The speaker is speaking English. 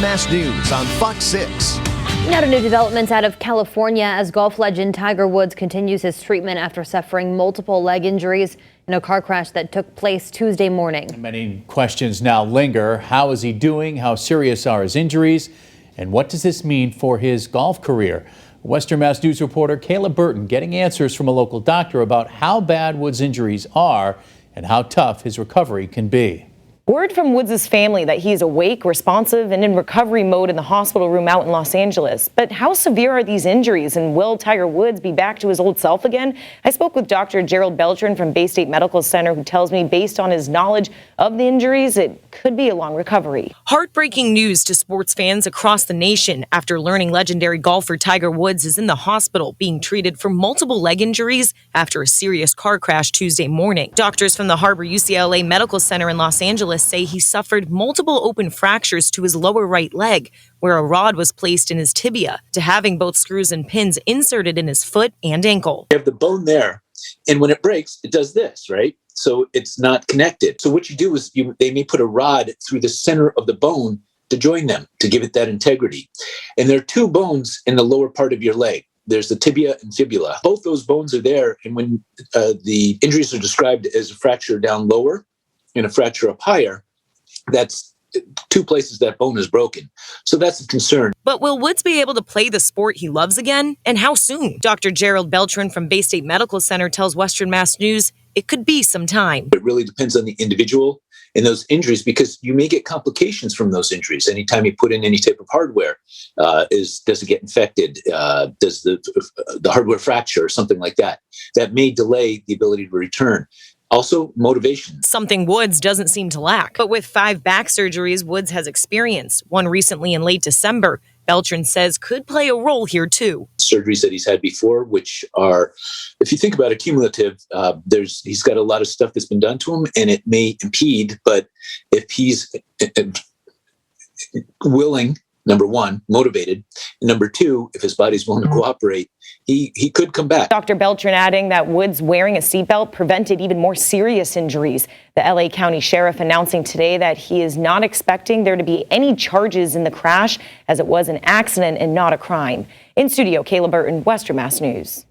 Mass News on Fox 6. Now to new developments out of California as golf legend Tiger Woods continues his treatment after suffering multiple leg injuries in a car crash that took place Tuesday morning. Many questions now linger. How is he doing? How serious are his injuries? And what does this mean for his golf career? Western Mass News reporter Kayla Burton getting answers from a local doctor about how bad Woods' injuries are and how tough his recovery can be. Word from Woods' family that he's awake, responsive, and in recovery mode in the hospital room out in Los Angeles. But how severe are these injuries, and will Tiger Woods be back to his old self again? I spoke with Dr. Gerald Beltran from Bay State Medical Center, who tells me based on his knowledge of the injuries, it could be a long recovery. Heartbreaking news to sports fans across the nation after learning legendary golfer Tiger Woods is in the hospital being treated for multiple leg injuries after a serious car crash Tuesday morning. Doctors from the Harbor UCLA Medical Center in Los Angeles say he suffered multiple open fractures to his lower right leg, where a rod was placed in his tibia, to having both screws and pins inserted in his foot and ankle. You have the bone there, and when it breaks, it does this, right? So it's not connected. So what you do is they may put a rod through the center of the bone to join them, to give it that integrity. And there are two bones in the lower part of your leg. There's the tibia and fibula. Both those bones are there, and when the injuries are described as a fracture down lower and a fracture up higher, that's two places that bone is broken. So that's a concern. But will Woods be able to play the sport he loves again? And how soon? Dr. Gerald Beltran from Bay State Medical Center tells Western Mass News it could be some time. It really depends on the individual and those injuries, because you may get complications from those injuries. Anytime you put in any type of hardware, does it get infected? Does the hardware fracture or something like that? That may delay the ability to return. Also, motivation. Something Woods doesn't seem to lack. But with 5 back surgeries Woods has experienced, one recently in late December, Beltran says could play a role here too. Surgeries that he's had before, which are, if you think about it, cumulative, he's got a lot of stuff that's been done to him, and it may impede. But if he's willing, number one, motivated, and number two, if his body's willing to cooperate, he could come back. Dr. Beltran adding that Woods wearing a seatbelt prevented even more serious injuries. The LA County Sheriff announcing today that he is not expecting there to be any charges in the crash, as it was an accident and not a crime. In studio, Kayla Burton, Western Mass News.